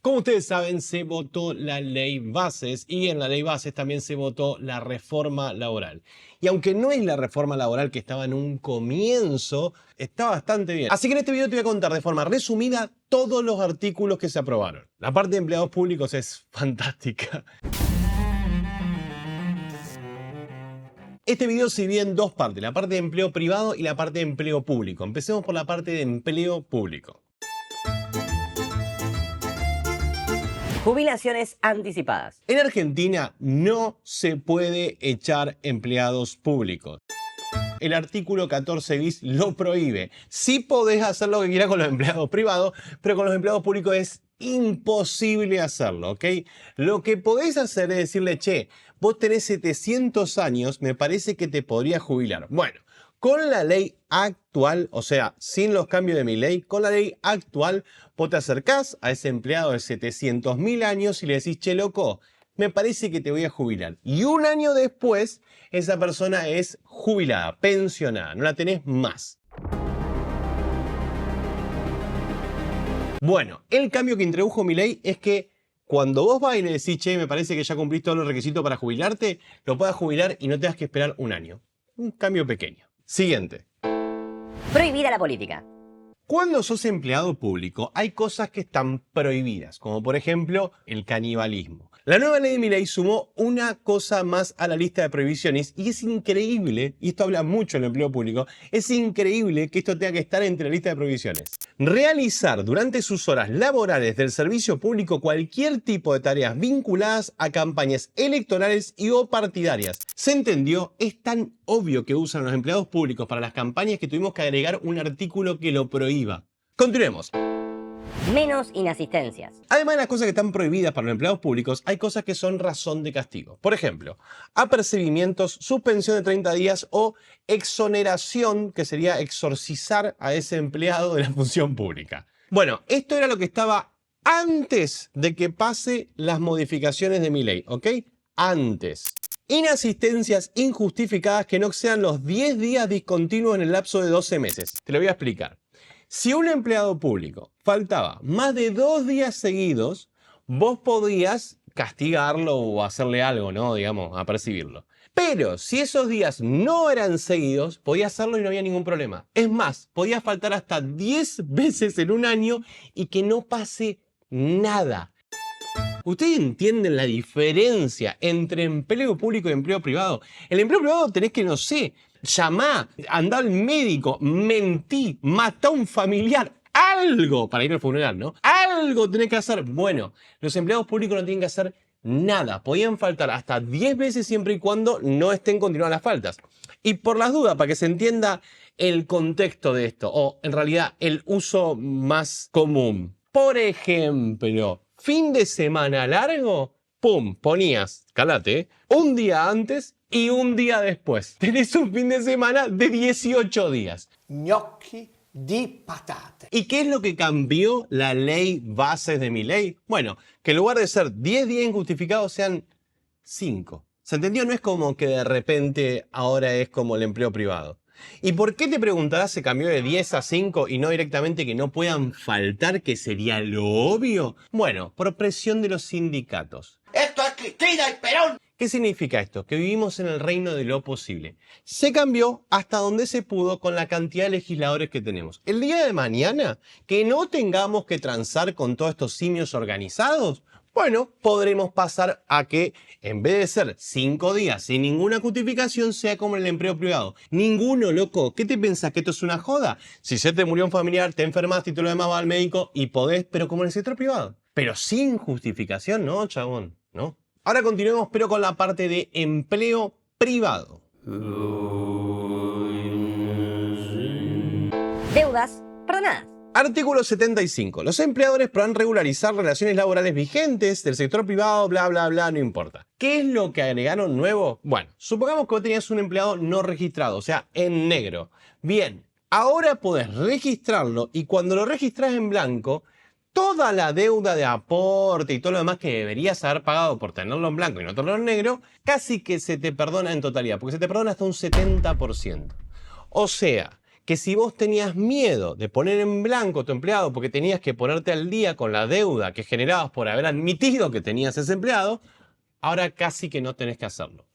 Como ustedes saben, se votó la ley bases y en la ley bases también se votó la reforma laboral. Y aunque no es la reforma laboral que estaba en un comienzo, está bastante bien. Así que en este video te voy a contar de forma resumida todos los artículos que se aprobaron. La parte de empleados públicos es fantástica. Este video se divide en dos partes, la parte de empleo privado y la parte de empleo público. Empecemos por la parte de empleo público. Jubilaciones anticipadas. En Argentina no se puede echar empleados públicos. El artículo 14 bis lo prohíbe. Sí podés hacer lo que quieras con los empleados privados, pero con los empleados públicos es imposible hacerlo, ¿ok? Lo que podés hacer es decirle, che, vos tenés 700 años, me parece que te podrías jubilar. Bueno, con la ley actual, o sea, sin los cambios de mi ley, con la ley actual, vos te acercás a ese empleado de 700.000 años y le decís, che, loco, me parece que te voy a jubilar. Y un año después, esa persona es jubilada, pensionada, no la tenés más. Bueno, el cambio que introdujo mi ley es que cuando vos vas y le decís, che, me parece que ya cumplís todos los requisitos para jubilarte, lo puedas jubilar y no tengas que esperar un año. Un cambio pequeño. Siguiente. Prohibida la política. Cuando sos empleado público hay cosas que están prohibidas, como por ejemplo el canibalismo. La nueva ley de mi ley sumó una cosa más a la lista de prohibiciones y es increíble, y esto habla mucho del empleo público, es increíble que esto tenga que estar entre la lista de prohibiciones. Realizar durante sus horas laborales del servicio público cualquier tipo de tareas vinculadas a campañas electorales y o partidarias. ¿Se entendió? Es tan obvio que usan los empleados públicos para las campañas que tuvimos que agregar un artículo que lo prohíba. Continuemos. Menos inasistencias. Además de las cosas que están prohibidas para los empleados públicos, hay cosas que son razón de castigo. Por ejemplo, apercibimientos, suspensión de 30 días o exoneración, que sería exorcizar a ese empleado de la función pública. Bueno, esto era lo que estaba antes de que pase las modificaciones de mi ley, ¿ok? Antes. Inasistencias injustificadas que no excedan los 10 días discontinuos en el lapso de 12 meses. Te lo voy a explicar. Si un empleado público faltaba más de 2 días seguidos, vos podías castigarlo o hacerle algo, ¿no? Digamos, apercibirlo. Pero si esos días no eran seguidos, podías hacerlo y no había ningún problema. Es más, podía faltar hasta 10 veces en un año y que no pase nada. ¿Ustedes entienden la diferencia entre empleo público y empleo privado? El empleo privado tenés que, no sé, llamá, andá al médico, mentí, matá a un familiar, algo para ir al funeral, ¿no? Algo tenés que hacer. Bueno, los empleados públicos no tienen que hacer nada. Podían faltar hasta 10 veces siempre y cuando no estén continuadas las faltas. Y por las dudas, para que se entienda el contexto de esto, o en realidad el uso más común. Por ejemplo, fin de semana largo, pum, ponías, calate, un día antes y un día después. Tenés un fin de semana de 18 días. Gnocchi di patate. ¿Y qué es lo que cambió la ley bases de mi ley? Bueno, que en lugar de ser 10 días injustificados sean 5. ¿Se entendió? No es como que de repente ahora es como el empleo privado. ¿Y por qué, te preguntarás, se cambió de 10 a 5 y no directamente que no puedan faltar, que sería lo obvio? Bueno, por presión de los sindicatos. Esto es Cristina y Perón. ¿Qué significa esto? Que vivimos en el reino de lo posible. Se cambió hasta donde se pudo con la cantidad de legisladores que tenemos. El día de mañana, que no tengamos que transar con todos estos simios organizados, bueno, podremos pasar a que en vez de ser 5 días sin ninguna justificación, sea como en el empleo privado. Ninguno, loco. ¿Qué te pensás? ¿Que esto es una joda? Si se te murió un familiar, te enfermaste y todo lo demás, vas al médico y podés, pero como en el sector privado. Pero sin justificación, no, chabón, no. Ahora continuemos, pero con la parte de empleo privado. Deudas perdonadas. Artículo 75. Los empleadores podrán regularizar relaciones laborales vigentes del sector privado, bla, bla, bla, no importa. ¿Qué es lo que agregaron nuevo? Bueno, supongamos que vos tenías un empleado no registrado, o sea, en negro. Bien, ahora podés registrarlo y cuando lo registrás en blanco, toda la deuda de aporte y todo lo demás que deberías haber pagado por tenerlo en blanco y no tenerlo en negro, casi que se te perdona en totalidad, porque se te perdona hasta un 70%. O sea, que si vos tenías miedo de poner en blanco a tu empleado porque tenías que ponerte al día con la deuda que generabas por haber admitido que tenías ese empleado, ahora casi que no tenés que hacerlo.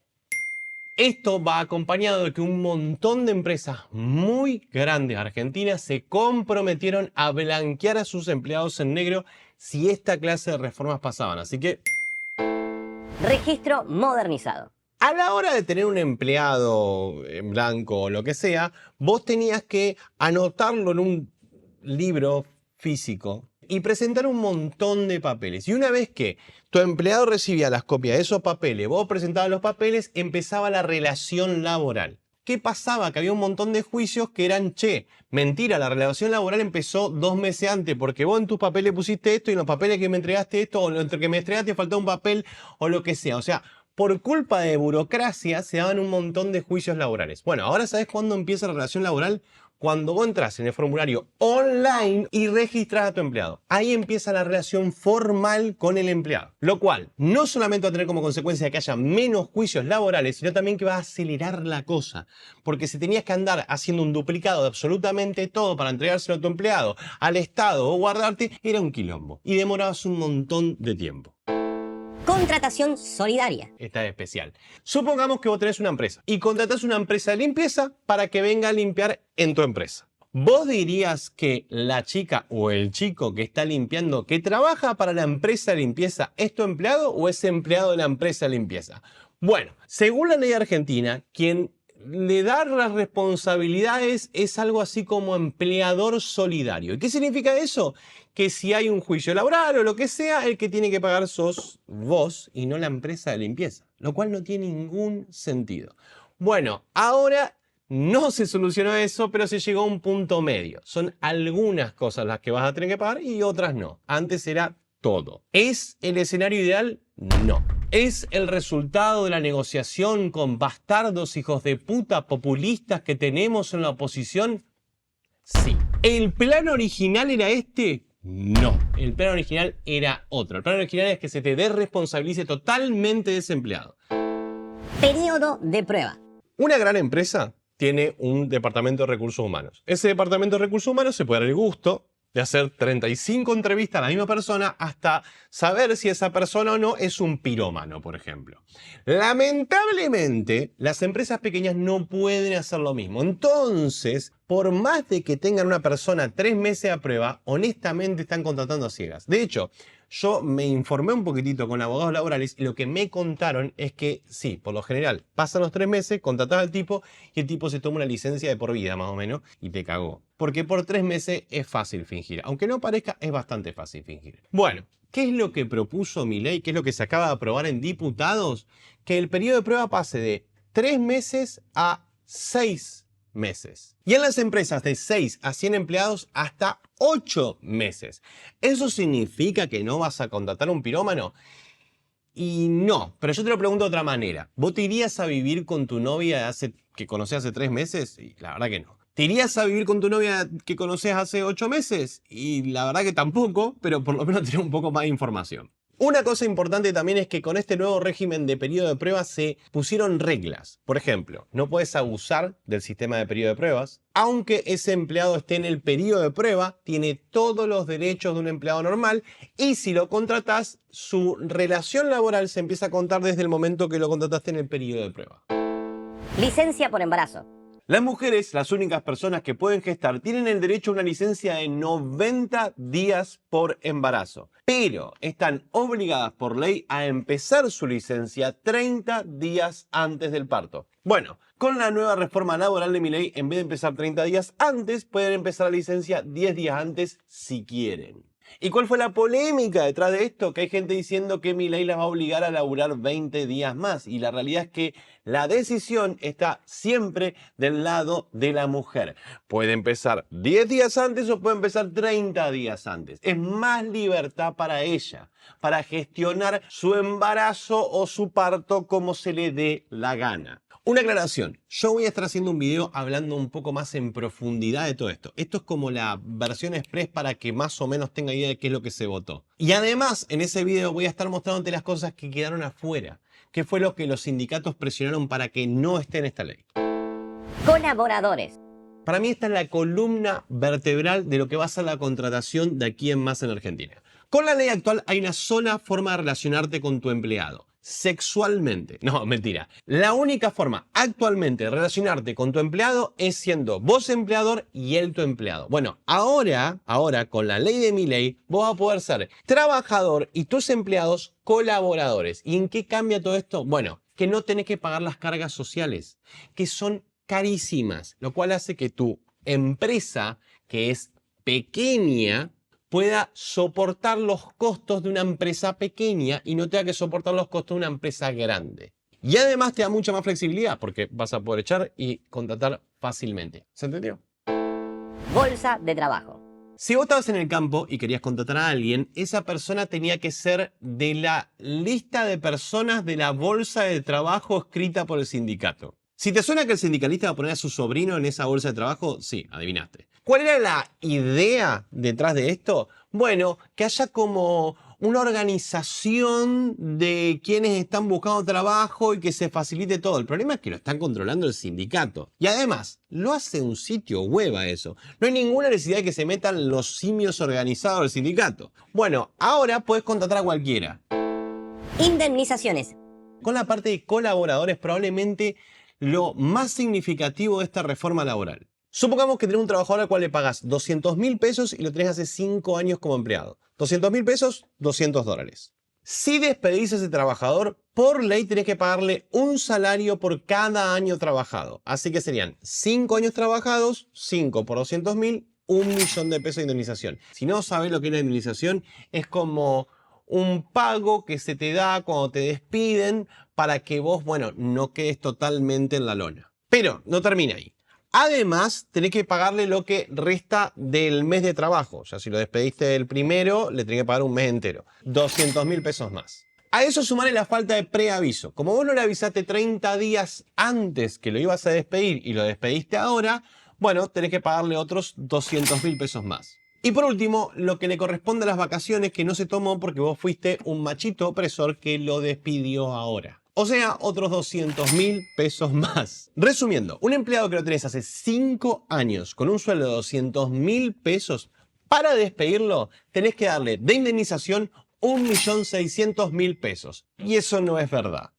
Esto va acompañado de que un montón de empresas muy grandes argentinas se comprometieron a blanquear a sus empleados en negro si esta clase de reformas pasaban. Así que, Registro modernizado. a la hora de tener un empleado en blanco o lo que sea, vos tenías que anotarlo en un libro físico y presentar un montón de papeles. Y una vez que tu empleado recibía las copias de esos papeles, vos presentabas los papeles, empezaba la relación laboral. ¿Qué pasaba? Que había un montón de juicios que eran, che, mentira, la relación laboral empezó 2 meses antes porque vos en tus papeles pusiste esto y en los papeles que me entregaste esto, o entre que me entregaste faltó un papel o lo que sea. O sea, por culpa de burocracia se daban un montón de juicios laborales. Bueno, ahora ¿sabés cuándo empieza la relación laboral? Cuando vos entras en el formulario online y registras a tu empleado. Ahí empieza la relación formal con el empleado. Lo cual no solamente va a tener como consecuencia que haya menos juicios laborales, sino también que va a acelerar la cosa. Porque si tenías que andar haciendo un duplicado de absolutamente todo para entregárselo a tu empleado, al Estado o guardarte, era un quilombo. Y demorabas un montón de tiempo. Contratación solidaria. Esta es especial. Supongamos que vos tenés una empresa y contratás una empresa de limpieza para que venga a limpiar en tu empresa. ¿Vos dirías que la chica o el chico que está limpiando, que trabaja para la empresa de limpieza, es tu empleado o es empleado de la empresa de limpieza? Bueno, según la ley argentina, quien le da las responsabilidades es algo así como empleador solidario. ¿Y qué significa eso? Que si hay un juicio laboral o lo que sea, el que tiene que pagar sos vos y no la empresa de limpieza, lo cual no tiene ningún sentido. Bueno, ahora no se solucionó eso, pero se llegó a un punto medio. Son algunas cosas las que vas a tener que pagar y otras no. Antes era todo. ¿Es el escenario ideal? No. ¿Es el resultado de la negociación con bastardos hijos de puta populistas que tenemos en la oposición? Sí. ¿El plan original era este? No. El plan original era otro. El plan original es que se te desresponsabilice totalmente de ese empleado. Periodo de prueba. Una gran empresa tiene un departamento de recursos humanos. Ese departamento de recursos humanos se puede dar el gusto de hacer 35 entrevistas a la misma persona hasta saber si esa persona o no es un pirómano, por ejemplo. Lamentablemente, las empresas pequeñas no pueden hacer lo mismo. Entonces, por más de que tengan una persona 3 meses a prueba, honestamente están contratando a ciegas. De hecho, yo me informé un poquitito con abogados laborales y lo que me contaron es que sí, por lo general, pasan los 3 meses, contratás al tipo y el tipo se toma una licencia de por vida más o menos y te cagó. Porque por 3 meses es fácil fingir. Aunque no parezca, es bastante fácil fingir. Bueno, ¿qué es lo que propuso Milei? ¿Qué es lo que se acaba de aprobar en diputados? Que el periodo de prueba pase de 3 meses a 6 meses. Y en las empresas de 6 a 100 empleados hasta 8 meses. ¿Eso significa que no vas a contratar a un pirómano? Y no, pero yo te lo pregunto de otra manera. ¿Vos te irías a vivir con tu novia que conocés hace 3 meses? Y la verdad que no. ¿Te irías a vivir con tu novia que conoces hace 8 meses? Y la verdad que tampoco, pero por lo menos tener un poco más de información. Una cosa importante también es que con este nuevo régimen de periodo de prueba se pusieron reglas. Por ejemplo, no puedes abusar del sistema de periodo de pruebas. Aunque ese empleado esté en el periodo de prueba, tiene todos los derechos de un empleado normal y si lo contratás, su relación laboral se empieza a contar desde el momento que lo contrataste en el periodo de prueba. Licencia por embarazo. Las mujeres, las únicas personas que pueden gestar, tienen el derecho a una licencia de 90 días por embarazo, pero están obligadas por ley a empezar su licencia 30 días antes del parto. Bueno, con la nueva reforma laboral de Milei, en vez de empezar 30 días antes, pueden empezar la licencia 10 días antes si quieren. ¿Y cuál fue la polémica detrás de esto? Que hay gente diciendo que Milei las va a obligar a laburar 20 días más. Y la realidad es que la decisión está siempre del lado de la mujer. Puede empezar 10 días antes o puede empezar 30 días antes. Es más libertad para ella, para gestionar su embarazo o su parto como se le dé la gana. Una aclaración, yo voy a estar haciendo un video hablando un poco más en profundidad de todo esto. Esto es como la versión express para que más o menos tenga idea de qué es lo que se votó. Y además, en ese video voy a estar mostrándote las cosas que quedaron afuera. ¿Qué fue lo que los sindicatos presionaron para que no esté en esta ley? Colaboradores. Para mí esta es la columna vertebral de lo que va a ser la contratación de aquí en más en Argentina. Con la ley actual hay una sola forma de relacionarte con tu empleado. Sexualmente. No, mentira. La única forma actualmente de relacionarte con tu empleado es siendo vos empleador y él tu empleado. Bueno, ahora con la ley de Milei, vos vas a poder ser trabajador y tus empleados colaboradores. ¿Y en qué cambia todo esto? Bueno, que no tenés que pagar las cargas sociales, que son carísimas, lo cual hace que tu empresa, que es pequeña, pueda soportar los costos de una empresa pequeña y no tenga que soportar los costos de una empresa grande. Y además te da mucha más flexibilidad porque vas a poder echar y contratar fácilmente. ¿Se entendió? Bolsa de trabajo. Si vos estabas en el campo y querías contratar a alguien, esa persona tenía que ser de la lista de personas de la bolsa de trabajo escrita por el sindicato. Si te suena que el sindicalista va a poner a su sobrino en esa bolsa de trabajo, sí, adivinaste. ¿Cuál era la idea detrás de esto? Bueno, que haya como una organización de quienes están buscando trabajo y que se facilite todo. El problema es que lo están controlando el sindicato. Y además, lo hace un sitio web a eso. No hay ninguna necesidad de que se metan los simios organizados del sindicato. Bueno, ahora puedes contratar a cualquiera. Indemnizaciones. Con la parte de colaboradores, probablemente lo más significativo de esta reforma laboral. Supongamos que tenés un trabajador al cual le pagas 200.000 pesos y lo tenés hace 5 años como empleado. 200.000 pesos, $200. Si despedís a ese trabajador, por ley tenés que pagarle un salario por cada año trabajado. Así que serían 5 años trabajados, 5 por 200.000, $1.000.000 de indemnización. Si no sabés lo que es la indemnización, es como un pago que se te da cuando te despiden para que vos, bueno, no quedes totalmente en la lona. Pero no termina ahí. Además, tenés que pagarle lo que resta del mes de trabajo. O sea, si lo despediste el primero, le tenés que pagar un mes entero. 200.000 pesos más. A eso sumarle la falta de preaviso. Como vos no le avisaste 30 días antes que lo ibas a despedir y lo despediste ahora, bueno, tenés que pagarle otros 200.000 pesos más. Y por último, lo que le corresponde a las vacaciones que no se tomó porque vos fuiste un machito opresor que lo despidió ahora. O sea, otros 200.000 pesos más. Resumiendo, un empleado que lo tenés hace 5 años con un sueldo de 200.000 pesos, para despedirlo tenés que darle de indemnización 1.600.000 pesos. Y eso no es verdad.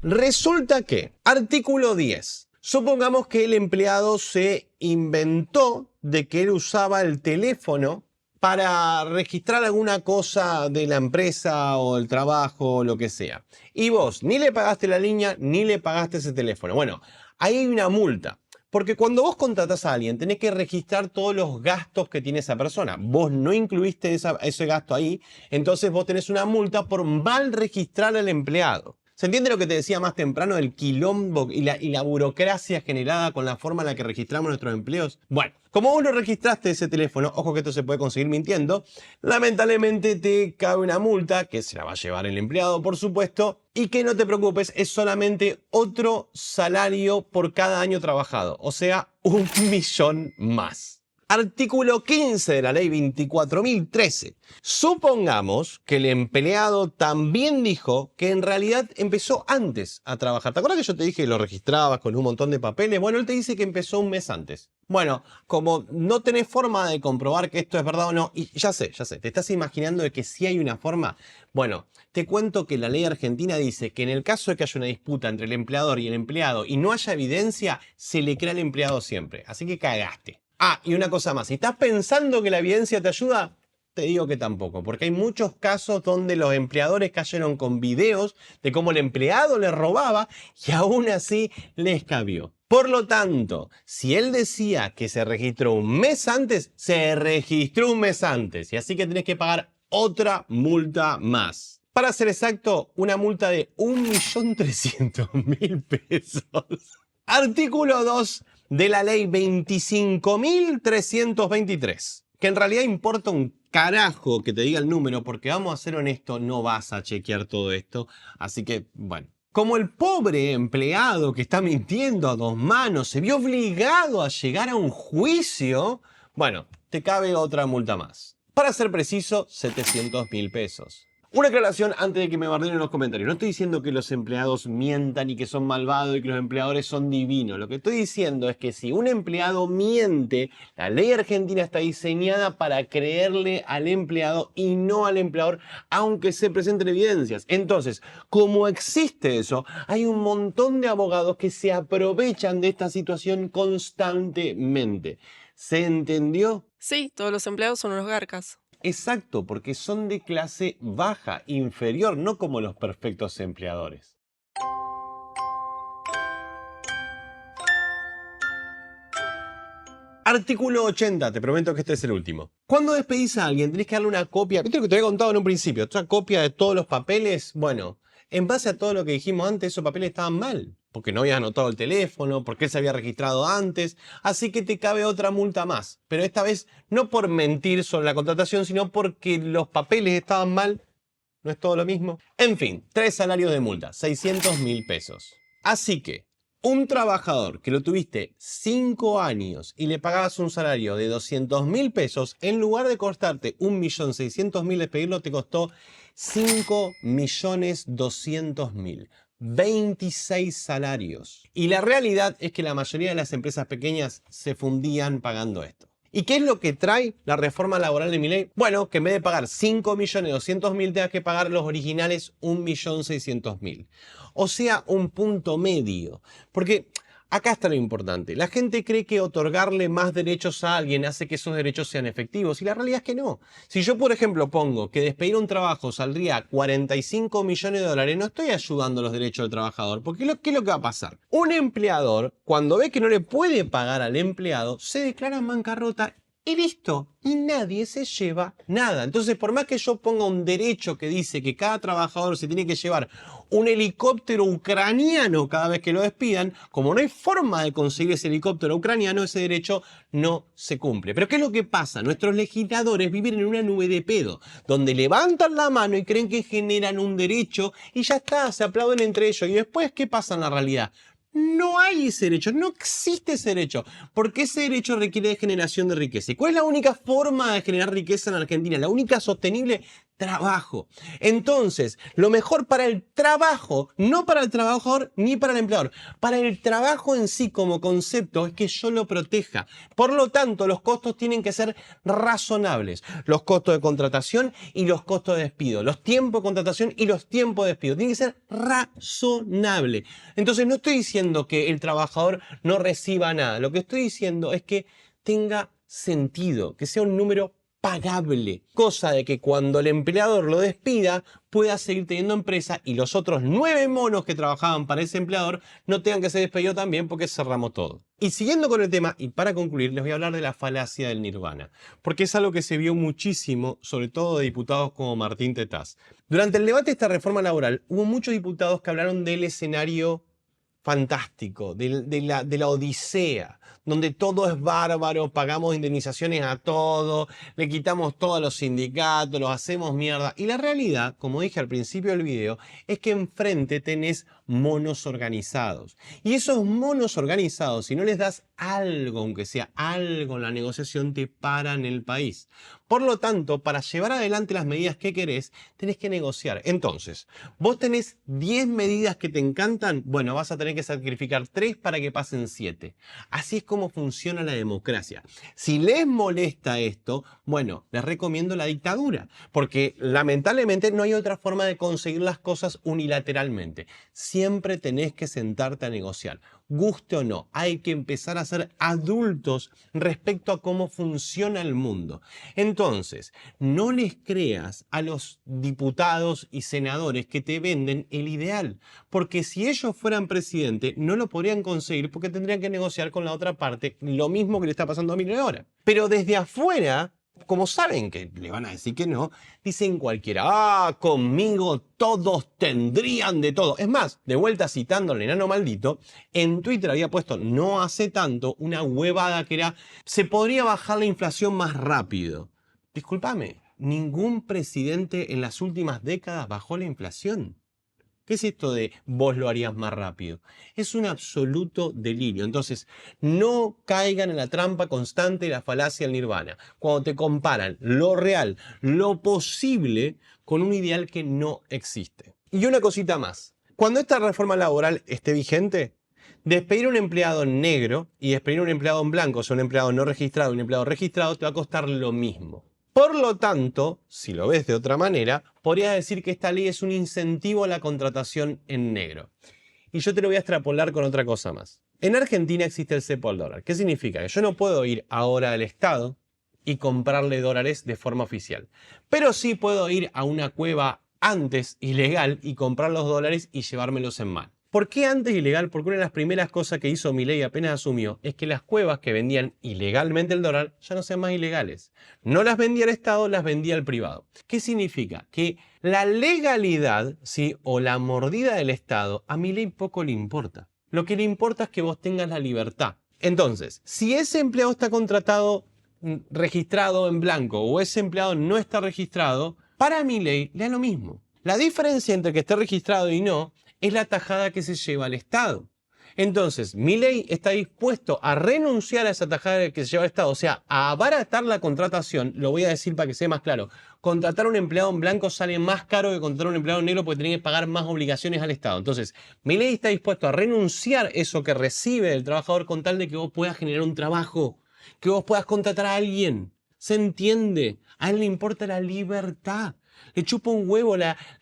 Resulta que, artículo 10. Supongamos que el empleado se inventó de que él usaba el teléfono para registrar alguna cosa de la empresa o el trabajo o lo que sea. Y vos ni le pagaste la línea ni le pagaste ese teléfono. Bueno, ahí hay una multa. Porque cuando vos contratás a alguien tenés que registrar todos los gastos que tiene esa persona. Vos no incluiste ese gasto ahí, entonces vos tenés una multa por mal registrar al empleado. ¿Se entiende lo que te decía más temprano del quilombo y la burocracia generada con la forma en la que registramos nuestros empleos? Bueno, como vos no registraste ese teléfono, ojo que esto se puede conseguir mintiendo, lamentablemente te cabe una multa que se la va a llevar el empleado, por supuesto, y que no te preocupes, es solamente otro salario por cada año trabajado, o sea, 1.000.000 más. Artículo 15 de la ley 24.013. Supongamos que el empleado también dijo que en realidad empezó antes a trabajar. ¿Te acuerdas que yo te dije que lo registrabas con un montón de papeles? Bueno, él te dice que empezó un mes antes. Bueno, como no tenés forma de comprobar que esto es verdad o no, y ya sé, te estás imaginando de que sí hay una forma. Bueno, te cuento que la ley argentina dice que en el caso de que haya una disputa entre el empleador y el empleado y no haya evidencia, se le crea al empleado siempre. Así que cagaste. Ah, y una cosa más, si estás pensando que la evidencia te ayuda, te digo que tampoco, porque hay muchos casos donde los empleadores cayeron con videos de cómo el empleado les robaba y aún así les cabió. Por lo tanto, si él decía que se registró un mes antes, se registró un mes antes y así que tenés que pagar otra multa más. Para ser exacto, una multa de 1.300.000 pesos. Artículo 2 de la ley 25.323, que en realidad importa un carajo que te diga el número, porque vamos a ser honestos, no vas a chequear todo esto, así que, bueno. Como el pobre empleado que está mintiendo a 2 manos se vio obligado a llegar a un juicio, bueno, te cabe otra multa más. Para ser preciso, 700.000 pesos. Una aclaración antes de que me bardeen en los comentarios. No estoy diciendo que los empleados mientan y que son malvados y que los empleadores son divinos. Lo que estoy diciendo es que si un empleado miente, la ley argentina está diseñada para creerle al empleado y no al empleador, aunque se presenten evidencias. Entonces, como existe eso, hay un montón de abogados que se aprovechan de esta situación constantemente. ¿Se entendió? Sí, todos los empleados son unos garcas. Exacto, porque son de clase baja, inferior, no como los perfectos empleadores. Artículo 80, te prometo que este es el último. Cuando despedís a alguien, tenés que darle una copia, ¿viste lo que te había contado en un principio? Otra copia de todos los papeles. Bueno, en base a todo lo que dijimos antes, esos papeles estaban mal, porque no habías anotado el teléfono, porque él se había registrado antes, así que te cabe otra multa más. Pero esta vez no por mentir sobre la contratación, sino porque los papeles estaban mal. ¿No es todo lo mismo? En fin, 3 salarios de multa, 600.000 pesos. Así que un trabajador que lo tuviste 5 años y le pagabas un salario de 200.000 pesos, en lugar de costarte 1.600.000 despedirlo, te costó 5.200.000. 26 salarios. Y la realidad es que la mayoría de las empresas pequeñas se fundían pagando esto. ¿Y qué es lo que trae la reforma laboral de Milei? Bueno, que en vez de pagar 5.200.000 tengas que pagar los originales 1.600.000. O sea, un punto medio. Porque acá está lo importante. La gente cree que otorgarle más derechos a alguien hace que esos derechos sean efectivos. Y la realidad es que no. Si yo, por ejemplo, pongo que despedir un trabajo saldría 45 millones de dólares, no estoy ayudando los derechos del trabajador. Porque ¿qué es lo que va a pasar? Un empleador, cuando ve que no le puede pagar al empleado, se declara en bancarrota y listo. Y nadie se lleva nada. Entonces, por más que yo ponga un derecho que dice que cada trabajador se tiene que llevar un helicóptero ucraniano cada vez que lo despidan, como no hay forma de conseguir ese helicóptero ucraniano, ese derecho no se cumple. Pero ¿qué es lo que pasa? Nuestros legisladores viven en una nube de pedo, donde levantan la mano y creen que generan un derecho y ya está, se aplauden entre ellos. Y después, ¿qué pasa en la realidad? No hay ese derecho, no existe ese derecho, porque ese derecho requiere de generación de riqueza. ¿Y cuál es la única forma de generar riqueza en Argentina? La única sostenible, trabajo. Entonces, lo mejor para el trabajo, no para el trabajador ni para el empleador, para el trabajo en sí como concepto es que yo lo proteja. Por lo tanto, los costos tienen que ser razonables. Los costos de contratación y los costos de despido. Los tiempos de contratación y los tiempos de despido. Tienen que ser razonable. Entonces, no estoy diciendo que el trabajador no reciba nada. Lo que estoy diciendo es que tenga sentido, que sea un número pagable, cosa de que cuando el empleador lo despida pueda seguir teniendo empresa y los otros 9 monos que trabajaban para ese empleador no tengan que ser despedidos también porque cerramos todo. Y siguiendo con el tema, y para concluir, les voy a hablar de la falacia del nirvana, porque es algo que se vio muchísimo, sobre todo de diputados como Martín Tetaz. Durante el debate de esta reforma laboral hubo muchos diputados que hablaron del escenario fantástico, de la odisea, donde todo es bárbaro, pagamos indemnizaciones a todo, le quitamos todo a los sindicatos, los hacemos mierda. Y la realidad, como dije al principio del video, es que enfrente tenés monos organizados. Y esos monos organizados, si no les das algo, aunque sea algo en la negociación, te paran el país. Por lo tanto, para llevar adelante las medidas que querés, tenés que negociar. Entonces, vos tenés 10 medidas que te encantan, bueno, vas a tener que sacrificar 3 para que pasen 7. Así es como funciona la democracia. Si les molesta esto, bueno, les recomiendo la dictadura, porque lamentablemente no hay otra forma de conseguir las cosas unilateralmente. Siempre tenés que sentarte a negociar. Guste o no, hay que empezar a ser adultos respecto a cómo funciona el mundo. Entonces, no les creas a los diputados y senadores que te venden el ideal, porque si ellos fueran presidente no lo podrían conseguir porque tendrían que negociar con la otra parte lo mismo que le está pasando a Milei ahora. Pero desde afuera, como saben que le van a decir que no, dicen cualquiera, conmigo todos tendrían de todo. Es más, de vuelta citando al enano maldito, en Twitter había puesto no hace tanto una huevada que era, se podría bajar la inflación más rápido. Discúlpame, ningún presidente en las últimas décadas bajó la inflación. ¿Qué es esto de vos lo harías más rápido? Es un absoluto delirio. Entonces, no caigan en la trampa constante de la falacia del nirvana. Cuando te comparan lo real, lo posible, con un ideal que no existe. Y una cosita más. Cuando esta reforma laboral esté vigente, despedir a un empleado en negro y despedir a un empleado en blanco, o sea, un empleado no registrado y un empleado registrado, te va a costar lo mismo. Por lo tanto, si lo ves de otra manera, podrías decir que esta ley es un incentivo a la contratación en negro. Y yo te lo voy a extrapolar con otra cosa más. En Argentina existe el cepo al dólar. ¿Qué significa? Que yo no puedo ir ahora al Estado y comprarle dólares de forma oficial. Pero sí puedo ir a una cueva antes ilegal y comprar los dólares y llevármelos en mano. ¿Por qué antes ilegal? Porque una de las primeras cosas que hizo Milei apenas asumió es que las cuevas que vendían ilegalmente el dólar ya no sean más ilegales. No las vendía el Estado, las vendía el privado. ¿Qué significa? Que la legalidad, ¿sí?, o la mordida del Estado a Milei poco le importa. Lo que le importa es que vos tengas la libertad. Entonces, si ese empleado está contratado, registrado en blanco, o ese empleado no está registrado, para Milei le da lo mismo. La diferencia entre que esté registrado y no es la tajada que se lleva al Estado. Entonces, Milei está dispuesto a renunciar a esa tajada que se lleva al Estado, o sea, a abaratar la contratación. Lo voy a decir para que sea más claro. Contratar a un empleado en blanco sale más caro que contratar a un empleado en negro porque tiene que pagar más obligaciones al Estado. Entonces, Milei está dispuesto a renunciar eso que recibe el trabajador con tal de que vos puedas generar un trabajo, que vos puedas contratar a alguien. ¿Se entiende? A él le importa la libertad. Le chupa un huevo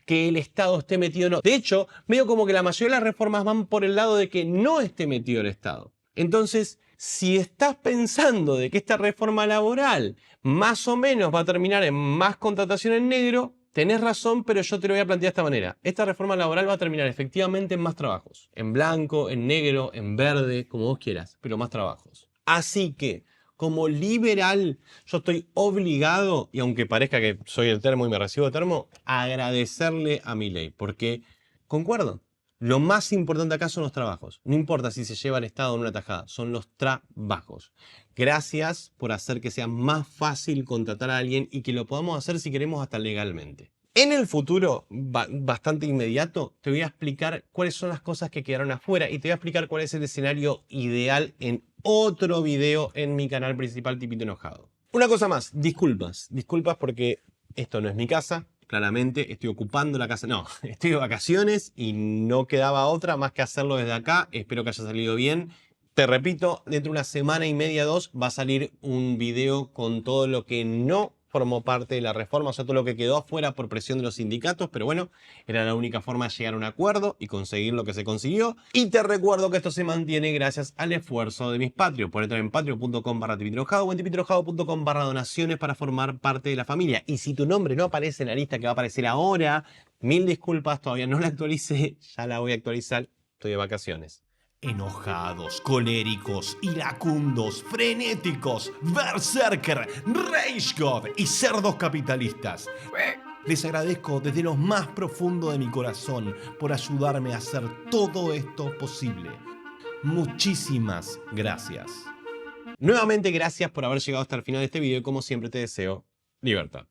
que el Estado esté metido o no. De hecho, medio como que la mayoría de las reformas van por el lado de que no esté metido el Estado. Entonces, si estás pensando de que esta reforma laboral más o menos va a terminar en más contratación en negro, tenés razón, pero yo te lo voy a plantear de esta manera. Esta reforma laboral va a terminar efectivamente en más trabajos. En blanco, en negro, en verde, como vos quieras, pero más trabajos. Así que, como liberal, yo estoy obligado, y aunque parezca que soy el termo y me recibo de termo, a agradecerle a Milei, porque, concuerdo, lo más importante acá son los trabajos. No importa si se lleva al Estado en una tajada, son los trabajos. Gracias por hacer que sea más fácil contratar a alguien y que lo podamos hacer si queremos hasta legalmente. En el futuro, bastante inmediato, te voy a explicar cuáles son las cosas que quedaron afuera y te voy a explicar cuál es el escenario ideal en otro video en mi canal principal Tipito Enojado. Una cosa más, disculpas. Disculpas porque esto no es mi casa, claramente estoy ocupando la casa. No, estoy de vacaciones y no quedaba otra más que hacerlo desde acá. Espero que haya salido bien. Te repito, dentro de una semana y media, 2, va a salir un video con todo lo que no formó parte de la reforma, o sea, todo lo que quedó afuera por presión de los sindicatos, pero bueno, era la única forma de llegar a un acuerdo y conseguir lo que se consiguió. Y te recuerdo que esto se mantiene gracias al esfuerzo de mis Patreons. Por entrar en patreon.com/tipitoenojado o en tipitoenojado.com/donaciones para formar parte de la familia. Y si tu nombre no aparece en la lista que va a aparecer ahora, mil disculpas, todavía no la actualicé, ya la voy a actualizar, estoy de vacaciones. Enojados, coléricos, iracundos, frenéticos, berserker, rage god y cerdos capitalistas. Les agradezco desde lo más profundo de mi corazón por ayudarme a hacer todo esto posible. Muchísimas gracias. Nuevamente gracias por haber llegado hasta el final de este video y como siempre te deseo libertad.